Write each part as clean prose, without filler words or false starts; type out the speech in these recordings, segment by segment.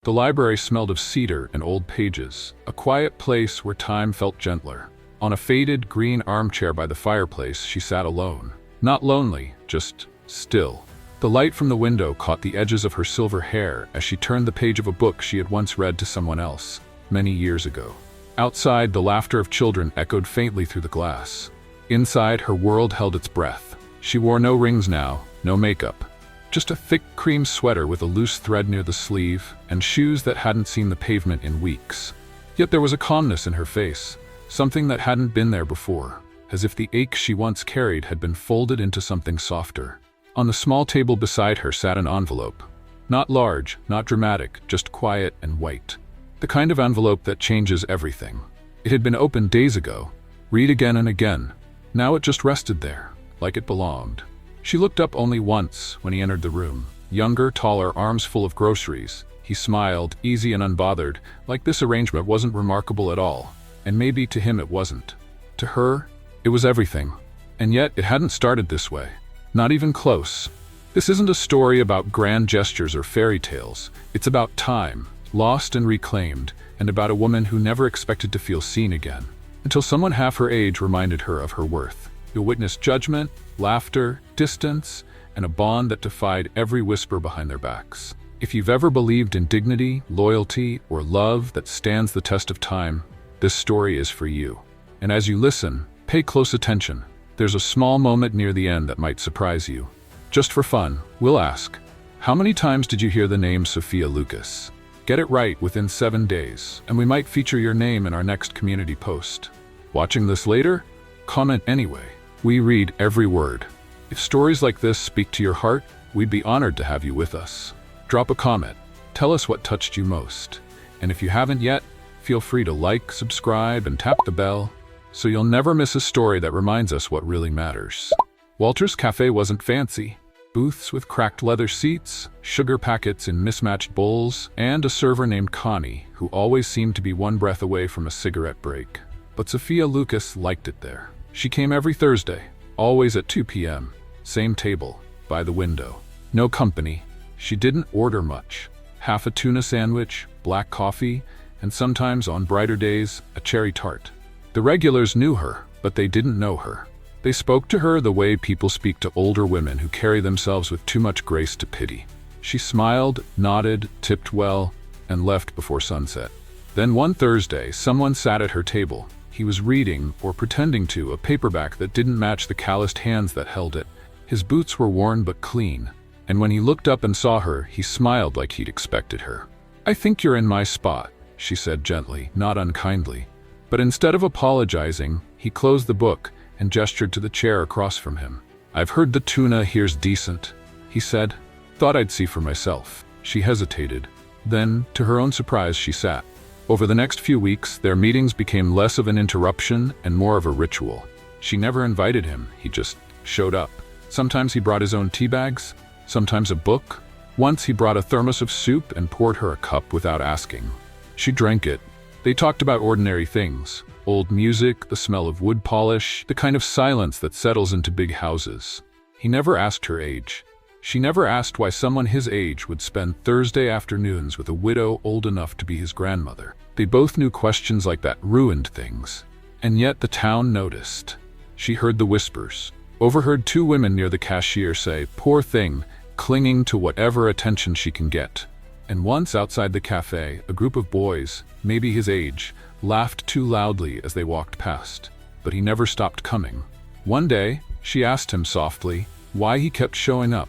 The library smelled of cedar and old pages, a quiet place where time felt gentler. On a faded green armchair by the fireplace, she sat alone. Not lonely, just still. The light from the window caught the edges of her silver hair as she turned the page of a book she had once read to someone else, many years ago. Outside, the laughter of children echoed faintly through the glass. Inside, her world held its breath. She wore no rings now, no makeup. Just a thick cream sweater with a loose thread near the sleeve, and shoes that hadn't seen the pavement in weeks. Yet there was a calmness in her face, something that hadn't been there before, as if the ache she once carried had been folded into something softer. On the small table beside her sat an envelope. Not large, not dramatic, just quiet and white. The kind of envelope that changes everything. It had been opened days ago. Read again and again. Now it just rested there, like it belonged. She looked up only once when he entered the room. Younger, taller, arms full of groceries. He smiled, easy and unbothered, like this arrangement wasn't remarkable at all. And maybe to him it wasn't. To her, it was everything. And yet it hadn't started this way. Not even close. This isn't a story about grand gestures or fairy tales. It's about time, lost and reclaimed, and about a woman who never expected to feel seen again. Until someone half her age reminded her of her worth. You'll witness judgment, laughter, distance, and a bond that defied every whisper behind their backs. If you've ever believed in dignity, loyalty, or love that stands the test of time, this story is for you. And as you listen, pay close attention. There's a small moment near the end that might surprise you. Just for fun, we'll ask, how many times did you hear the name Sophia Lucas? Get it right within 7 days, and we might feature your name in our next community post. Watching this later? Comment anyway. We read every word. If stories like this speak to your heart, we'd be honored to have you with us. Drop a comment. Tell us what touched you most. And if you haven't yet, feel free to like, subscribe, and tap the bell, so you'll never miss a story that reminds us what really matters. Walter's Café wasn't fancy. Booths with cracked leather seats, sugar packets in mismatched bowls, and a server named Connie, who always seemed to be one breath away from a cigarette break. But Sophia Lucas liked it there. She came every Thursday, always at 2 p.m. Same table, by the window. No company. She didn't order much. Half a tuna sandwich, black coffee, and sometimes, on brighter days, a cherry tart. The regulars knew her, but they didn't know her. They spoke to her the way people speak to older women who carry themselves with too much grace to pity. She smiled, nodded, tipped well, and left before sunset. Then one Thursday, someone sat at her table. He was reading, or pretending to, a paperback that didn't match the calloused hands that held it. His boots were worn but clean, and when he looked up and saw her, he smiled like he'd expected her. "I think you're in my spot," she said gently, not unkindly. But instead of apologizing, he closed the book and gestured to the chair across from him. "I've heard the tuna here's decent," he said. "Thought I'd see for myself." She hesitated. Then, to her own surprise, she sat. Over the next few weeks, their meetings became less of an interruption and more of a ritual. She never invited him, he just showed up. Sometimes he brought his own tea bags, sometimes a book. Once he brought a thermos of soup and poured her a cup without asking. She drank it. They talked about ordinary things. Old music, the smell of wood polish, the kind of silence that settles into big houses. He never asked her age. She never asked why someone his age would spend Thursday afternoons with a widow old enough to be his grandmother. They both knew questions like that ruined things. And yet the town noticed. She heard the whispers. Overheard two women near the cashier say, "Poor thing, clinging to whatever attention she can get." And once outside the cafe, a group of boys, maybe his age, laughed too loudly as they walked past. But he never stopped coming. One day, she asked him softly why he kept showing up.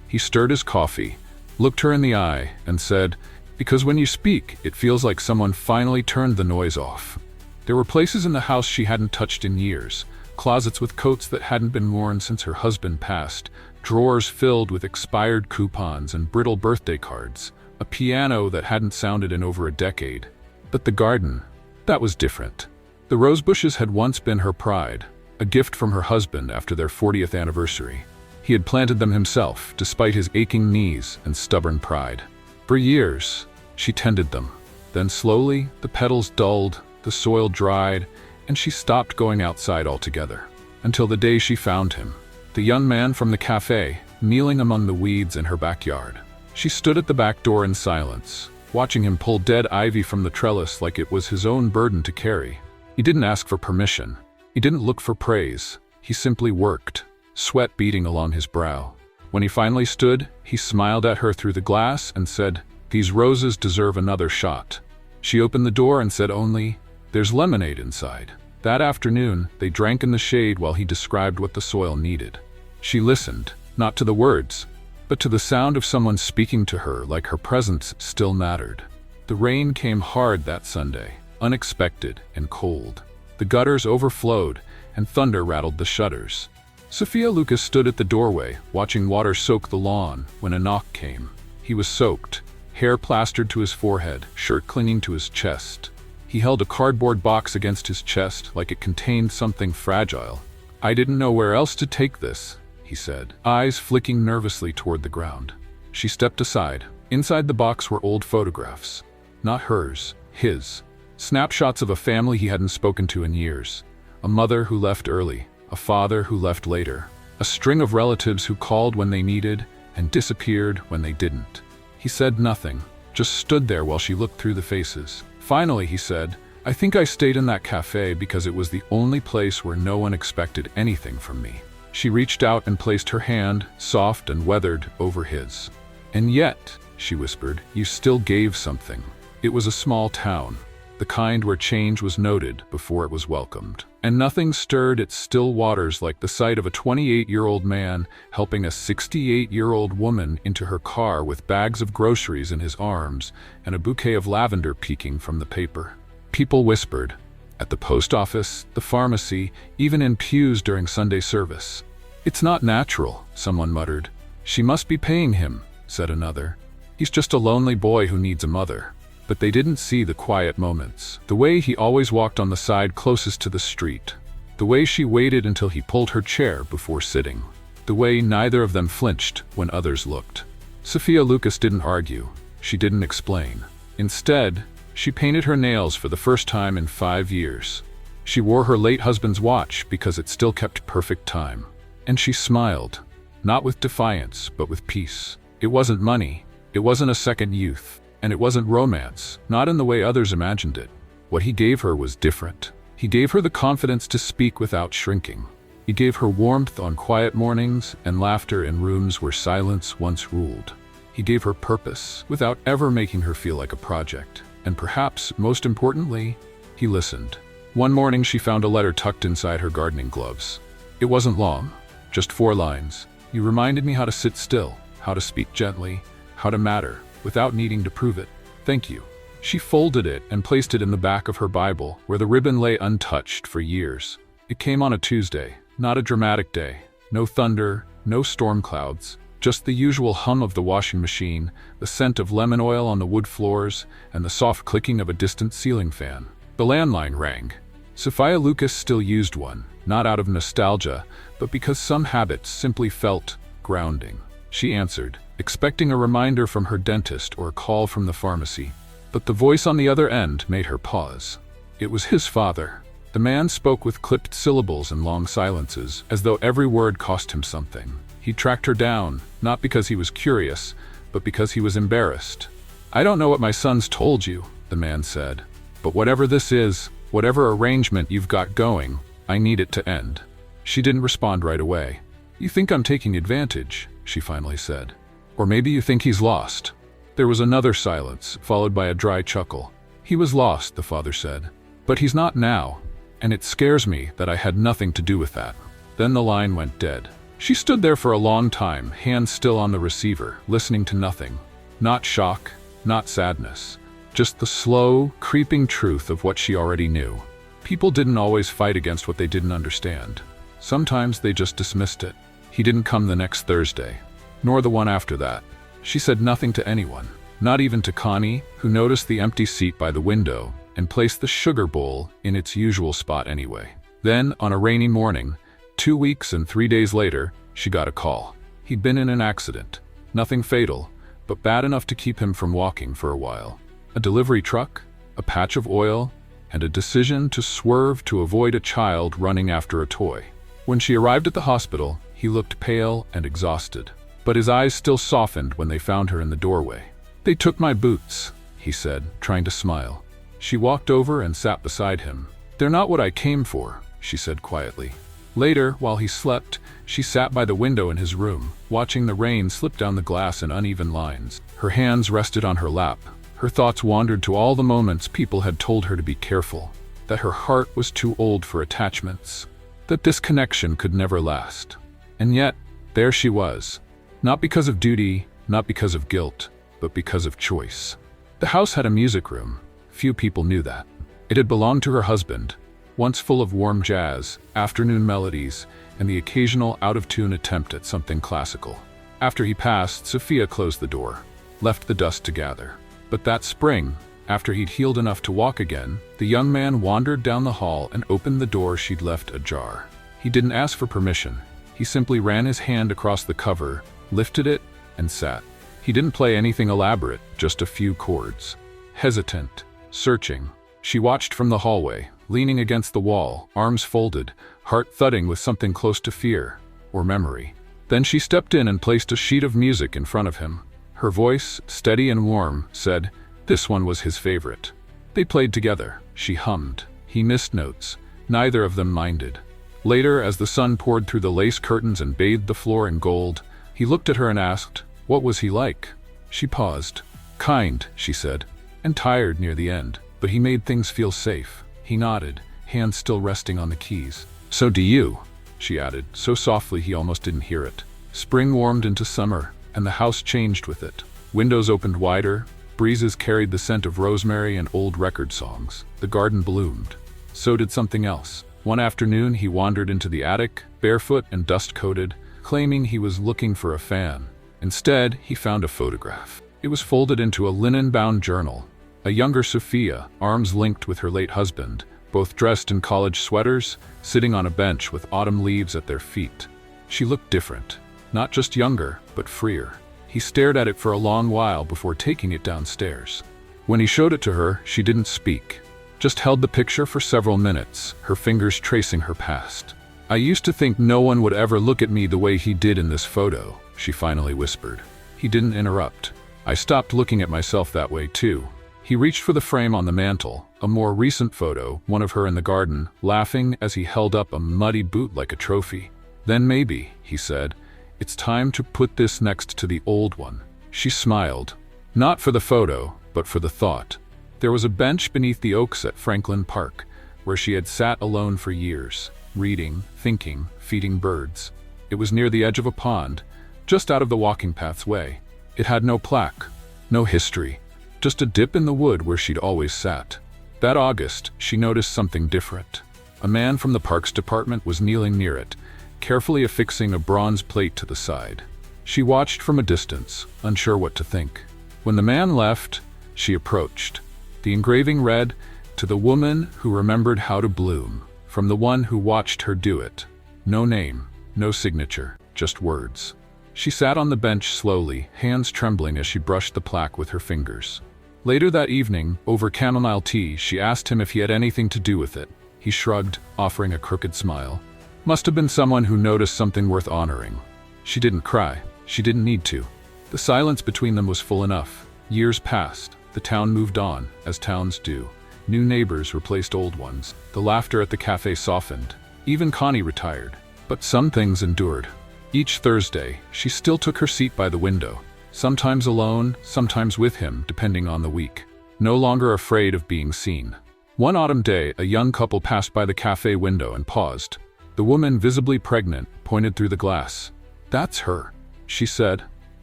He stirred his coffee, looked her in the eye, and said, "Because when you speak, it feels like someone finally turned the noise off." There were places in the house she hadn't touched in years, closets with coats that hadn't been worn since her husband passed, drawers filled with expired coupons and brittle birthday cards, a piano that hadn't sounded in over a decade. But the garden, that was different. The rose bushes had once been her pride, a gift from her husband after their 40th anniversary. He had planted them himself, despite his aching knees and stubborn pride. For years, she tended them. Then slowly, the petals dulled, the soil dried, and she stopped going outside altogether. Until the day she found him, the young man from the cafe, kneeling among the weeds in her backyard. She stood at the back door in silence, watching him pull dead ivy from the trellis like it was his own burden to carry. He didn't ask for permission. He didn't look for praise. He simply worked, sweat beading along his brow. When he finally stood, he smiled at her through the glass and said, "These roses deserve another shot." She opened the door and said only, "There's lemonade inside." That afternoon, they drank in the shade while he described what the soil needed. She listened, not to the words, but to the sound of someone speaking to her like her presence still mattered. The rain came hard that Sunday, unexpected and cold. The gutters overflowed, and thunder rattled the shutters. Sophia Lucas stood at the doorway, watching water soak the lawn, when a knock came. He was soaked, hair plastered to his forehead, shirt clinging to his chest. He held a cardboard box against his chest like it contained something fragile. "I didn't know where else to take this," he said, eyes flicking nervously toward the ground. She stepped aside. Inside the box were old photographs. Not hers, his. Snapshots of a family he hadn't spoken to in years. A mother who left early, a father who left later, a string of relatives who called when they needed and disappeared when they didn't. He said nothing, just stood there while she looked through the faces. Finally, he said, "I think I stayed in that cafe because it was the only place where no one expected anything from me." She reached out and placed her hand, soft and weathered, over his. "And yet," she whispered, "you still gave something." It was a small town, the kind where change was noted before it was welcomed. And nothing stirred its still waters like the sight of a 28-year-old man helping a 68-year-old woman into her car with bags of groceries in his arms and a bouquet of lavender peeking from the paper. People whispered. At the post office, the pharmacy, even in pews during Sunday service. "It's not natural," someone muttered. "She must be paying him," said another. "He's just a lonely boy who needs a mother." But they didn't see the quiet moments. The way he always walked on the side closest to the street. The way she waited until he pulled her chair before sitting. The way neither of them flinched when others looked. Sophia Lucas didn't argue. She didn't explain. Instead, she painted her nails for the first time in 5 years. She wore her late husband's watch because it still kept perfect time. And she smiled, not with defiance, but with peace. It wasn't money. It wasn't a second youth. And it wasn't romance, not in the way others imagined it. What he gave her was different. He gave her the confidence to speak without shrinking. He gave her warmth on quiet mornings and laughter in rooms where silence once ruled. He gave her purpose without ever making her feel like a project. And perhaps, most importantly, he listened. One morning she found a letter tucked inside her gardening gloves. It wasn't long, just 4 lines. "You reminded me how to sit still, how to speak gently, how to matter, without needing to prove it. Thank you." She folded it and placed it in the back of her Bible, where the ribbon lay untouched for years. It came on a Tuesday, not a dramatic day. No thunder, no storm clouds, just the usual hum of the washing machine, the scent of lemon oil on the wood floors, and the soft clicking of a distant ceiling fan. The landline rang. Sophia Lucas still used one, not out of nostalgia, but because some habits simply felt grounding. She answered, expecting a reminder from her dentist or a call from the pharmacy. But the voice on the other end made her pause. It was his father. The man spoke with clipped syllables and long silences, as though every word cost him something. He tracked her down, not because he was curious, but because he was embarrassed. "I don't know what my son's told you," the man said. "But whatever this is, whatever arrangement you've got going, I need it to end." She didn't respond right away. "You think I'm taking advantage," she finally said. "Or maybe you think he's lost." There was another silence, followed by a dry chuckle. "He was lost," the father said. "But he's not now, and it scares me that I had nothing to do with that." Then the line went dead. She stood there for a long time, hands still on the receiver, listening to nothing. Not shock, not sadness. Just the slow, creeping truth of what she already knew. People didn't always fight against what they didn't understand. Sometimes they just dismissed it. He didn't come the next Thursday, nor the one after that. She said nothing to anyone, not even to Connie, who noticed the empty seat by the window and placed the sugar bowl in its usual spot anyway. Then, on a rainy morning, 2 weeks and 3 days later, she got a call. He'd been in an accident. Nothing fatal, but bad enough to keep him from walking for a while. A delivery truck, a patch of oil, and a decision to swerve to avoid a child running after a toy. When she arrived at the hospital, he looked pale and exhausted, but his eyes still softened when they found her in the doorway. "They took my boots," he said, trying to smile. She walked over and sat beside him. "They're not what I came for," she said quietly. Later, while he slept, she sat by the window in his room, watching the rain slip down the glass in uneven lines. Her hands rested on her lap. Her thoughts wandered to all the moments people had told her to be careful, that her heart was too old for attachments, that this connection could never last. And yet, there she was. Not because of duty, not because of guilt, but because of choice. The house had a music room. Few people knew that. It had belonged to her husband, once full of warm jazz, afternoon melodies, and the occasional out-of-tune attempt at something classical. After he passed, Sophia closed the door, left the dust to gather. But that spring, after he'd healed enough to walk again, the young man wandered down the hall and opened the door she'd left ajar. He didn't ask for permission. He simply ran his hand across the cover, lifted it, and sat. He didn't play anything elaborate, just a few chords. Hesitant, searching, she watched from the hallway, leaning against the wall, arms folded, heart thudding with something close to fear or memory. Then she stepped in and placed a sheet of music in front of him. Her voice, steady and warm, said this one was his favorite. They played together. She hummed. He missed notes. Neither of them minded. Later, as the sun poured through the lace curtains and bathed the floor in gold, he looked at her and asked, what was he like? She paused. Kind, she said, and tired near the end, but he made things feel safe. He nodded, hands still resting on the keys. So do you, she added, so softly he almost didn't hear it. Spring warmed into summer, and the house changed with it. Windows opened wider, breezes carried the scent of rosemary and old record songs. The garden bloomed. So did something else. One afternoon he wandered into the attic, barefoot and dust-coated, claiming he was looking for a fan. Instead, he found a photograph. It was folded into a linen-bound journal. A younger Sophia, arms linked with her late husband, both dressed in college sweaters, sitting on a bench with autumn leaves at their feet. She looked different. Not just younger, but freer. He stared at it for a long while before taking it downstairs. When he showed it to her, she didn't speak, just held the picture for several minutes, her fingers tracing her past. I used to think no one would ever look at me the way he did in this photo, she finally whispered. He didn't interrupt. I stopped looking at myself that way too. He reached for the frame on the mantel, a more recent photo, one of her in the garden, laughing as he held up a muddy boot like a trophy. Then maybe, he said, it's time to put this next to the old one. She smiled. Not for the photo, but for the thought. There was a bench beneath the oaks at Franklin Park, where she had sat alone for years, reading, thinking, feeding birds. It was near the edge of a pond, just out of the walking path's way. It had no plaque, no history, just a dip in the wood where she'd always sat. That August, she noticed something different. A man from the Parks Department was kneeling near it, carefully affixing a bronze plate to the side. She watched from a distance, unsure what to think. When the man left, she approached. The engraving read, "To the woman who remembered how to bloom, from the one who watched her do it." No name, no signature, just words. She sat on the bench slowly, hands trembling as she brushed the plaque with her fingers. Later that evening, over chamomile tea, she asked him if he had anything to do with it. He shrugged, offering a crooked smile. Must have been someone who noticed something worth honoring. She didn't cry. She didn't need to. The silence between them was full enough. Years passed. The town moved on, as towns do. New neighbors replaced old ones. The laughter at the cafe softened. Even Connie retired. But some things endured. Each Thursday, she still took her seat by the window, sometimes alone, sometimes with him, depending on the week, no longer afraid of being seen. One autumn day, a young couple passed by the cafe window and paused. The woman, visibly pregnant, pointed through the glass. "That's her," she said.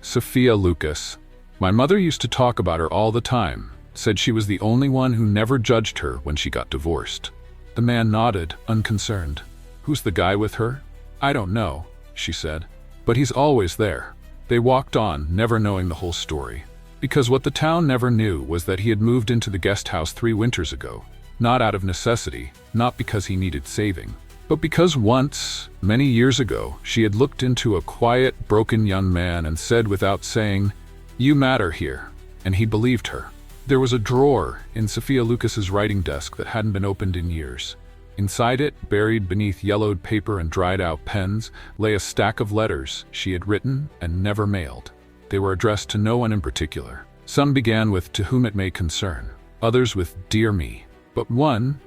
"Sophia Lucas. My mother used to talk about her all the time, said she was the only one who never judged her when she got divorced." The man nodded, unconcerned. "Who's the guy with her?" "I don't know," she said. "But he's always there." They walked on, never knowing the whole story. Because what the town never knew was that he had moved into the guest house 3 winters ago. Not out of necessity, not because he needed saving, but because once, many years ago, she had looked into a quiet, broken young man and said without saying, "You matter here," and he believed her. There was a drawer in Sophia Lucas's writing desk that hadn't been opened in years. Inside it, buried beneath yellowed paper and dried-out pens, lay a stack of letters she had written and never mailed. They were addressed to no one in particular. Some began with "To whom it may concern," others with "Dear me." But one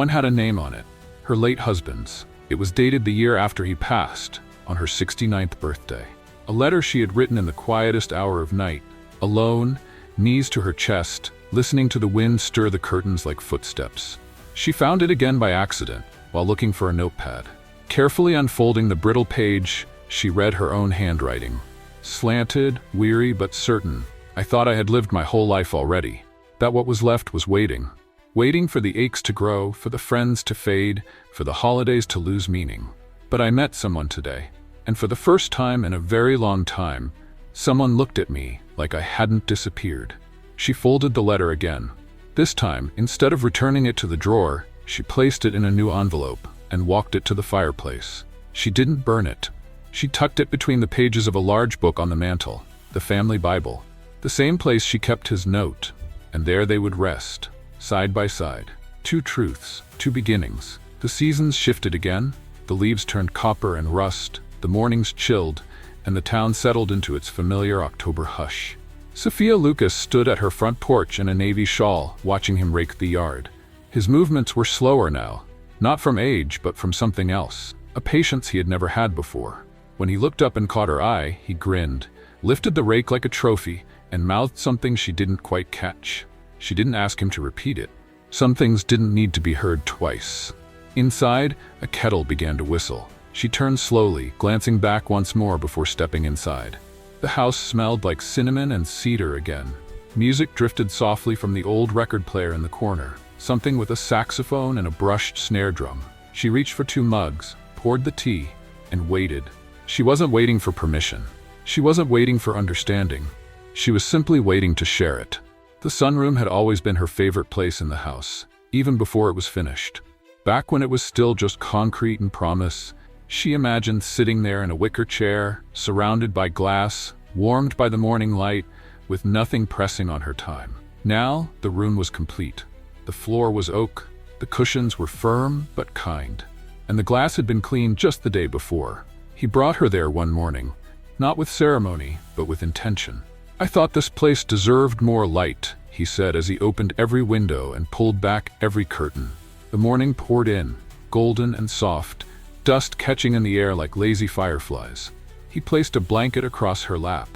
had a name on it, her late husband's. It was dated the year after he passed, on her 69th birthday. A letter she had written in the quietest hour of night, alone, knees to her chest, listening to the wind stir the curtains like footsteps. She found it again by accident, while looking for a notepad. Carefully unfolding the brittle page, she read her own handwriting. Slanted, weary but certain. I thought I had lived my whole life already. That what was left was waiting. Waiting for the aches to grow, for the friends to fade, for the holidays to lose meaning. But I met someone today, and for the first time in a very long time, someone looked at me like I hadn't disappeared. She folded the letter again. This time, instead of returning it to the drawer, she placed it in a new envelope and walked it to the fireplace. She didn't burn it. She tucked it between the pages of a large book on the mantel, the family Bible, the same place she kept his note, and there they would rest, side by side. Two truths, two beginnings. The seasons shifted again, the leaves turned copper and rust, the mornings chilled, and the town settled into its familiar October hush. Sophia Lucas stood at her front porch in a navy shawl, watching him rake the yard. His movements were slower now, not from age, but from something else, a patience he had never had before. When he looked up and caught her eye, he grinned, lifted the rake like a trophy, and mouthed something she didn't quite catch. She didn't ask him to repeat it. Some things didn't need to be heard twice. Inside, a kettle began to whistle. She turned slowly, glancing back once more before stepping inside. The house smelled like cinnamon and cedar again. Music drifted softly from the old record player in the corner, something with a saxophone and a brushed snare drum. She reached for 2 mugs, poured the tea, and waited. She wasn't waiting for permission. She wasn't waiting for understanding. She was simply waiting to share it. The sunroom had always been her favorite place in the house, even before it was finished. Back when it was still just concrete and promise, she imagined sitting there in a wicker chair, surrounded by glass, warmed by the morning light, with nothing pressing on her time. Now, the room was complete. The floor was oak, the cushions were firm but kind, and the glass had been cleaned just the day before. He brought her there one morning, not with ceremony, but with intention. "I thought this place deserved more light," he said as he opened every window and pulled back every curtain. The morning poured in, golden and soft, dust catching in the air like lazy fireflies. He placed a blanket across her lap,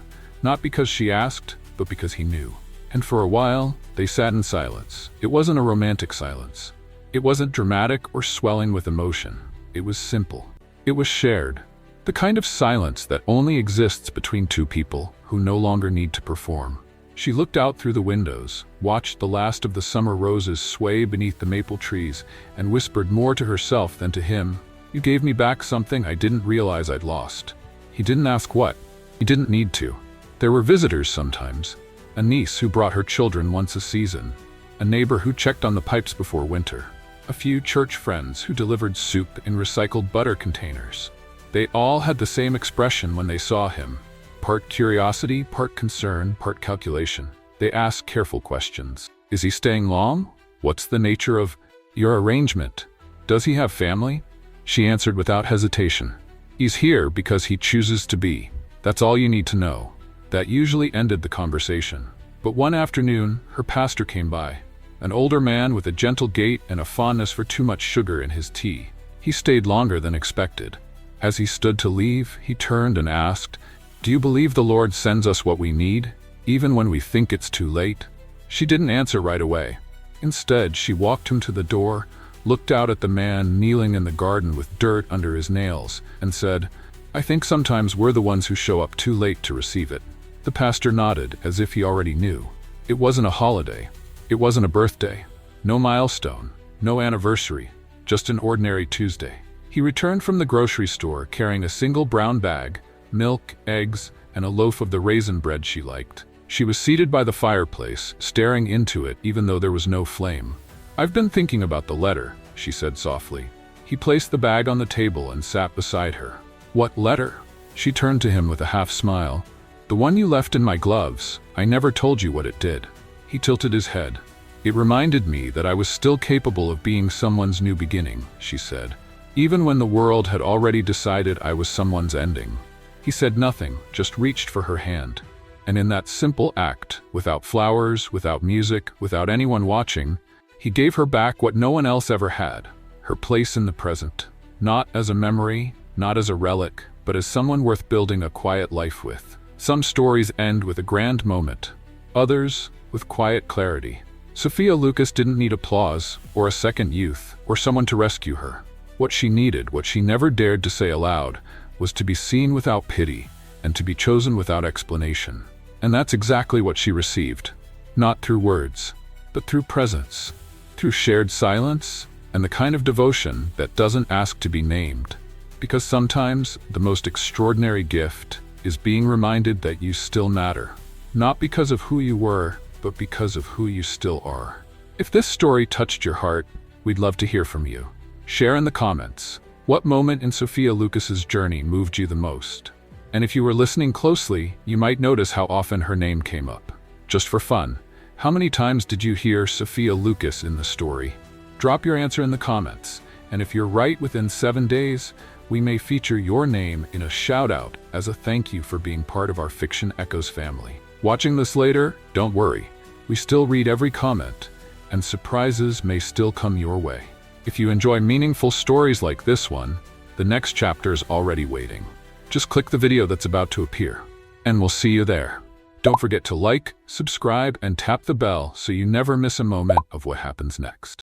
not because she asked, but because he knew. And for a while, they sat in silence. It wasn't a romantic silence. It wasn't dramatic or swelling with emotion. It was simple. It was shared. The kind of silence that only exists between two people who no longer need to perform. She looked out through the windows, watched the last of the summer roses sway beneath the maple trees, and whispered more to herself than to him, "You gave me back something I didn't realize I'd lost." He didn't ask what. He didn't need to. There were visitors sometimes. A niece who brought her children once a season. A neighbor who checked on the pipes before winter. A few church friends who delivered soup in recycled butter containers. They all had the same expression when they saw him. Part curiosity, part concern, part calculation. They asked careful questions. Is he staying long? What's the nature of your arrangement? Does he have family? She answered without hesitation. He's here because he chooses to be. That's all you need to know. That usually ended the conversation. But one afternoon, her pastor came by. An older man with a gentle gait and a fondness for too much sugar in his tea. He stayed longer than expected. As he stood to leave, he turned and asked, "Do you believe the Lord sends us what we need, even when we think it's too late?" She didn't answer right away. Instead, she walked him to the door, looked out at the man kneeling in the garden with dirt under his nails, and said, "I think sometimes we're the ones who show up too late to receive it." The pastor nodded, as if he already knew. It wasn't a holiday. It wasn't a birthday. No milestone. No anniversary. Just an ordinary Tuesday. He returned from the grocery store carrying a single brown bag, milk, eggs, and a loaf of the raisin bread she liked. She was seated by the fireplace, staring into it even though there was no flame. "I've been thinking about the letter," she said softly. He placed the bag on the table and sat beside her. "What letter?" She turned to him with a half smile. "The one you left in my gloves. I never told you what it did." He tilted his head. "It reminded me that I was still capable of being someone's new beginning," she said, "even when the world had already decided I was someone's ending." He said nothing, just reached for her hand. And in that simple act, without flowers, without music, without anyone watching, he gave her back what no one else ever had, her place in the present. Not as a memory, not as a relic, but as someone worth building a quiet life with. Some stories end with a grand moment, others with quiet clarity. Sophia Lucas didn't need applause, or a second youth, or someone to rescue her. What she needed, what she never dared to say aloud, was to be seen without pity, and to be chosen without explanation. And that's exactly what she received. Not through words, but through presence, through shared silence, and the kind of devotion that doesn't ask to be named. Because sometimes the most extraordinary gift is being reminded that you still matter. Not because of who you were, but because of who you still are. If this story touched your heart, we'd love to hear from you. Share in the comments. What moment in Sophia Lucas's journey moved you the most? And if you were listening closely, you might notice how often her name came up. Just for fun, how many times did you hear Sophia Lucas in the story? Drop your answer in the comments, and if you're right within 7 days, we may feature your name in a shout-out as a thank you for being part of our Fiction Echoes family. Watching this later, don't worry. We still read every comment, and surprises may still come your way. If you enjoy meaningful stories like this one, the next chapter's already waiting. Just click the video that's about to appear, and we'll see you there. Don't forget to like, subscribe, and tap the bell so you never miss a moment of what happens next.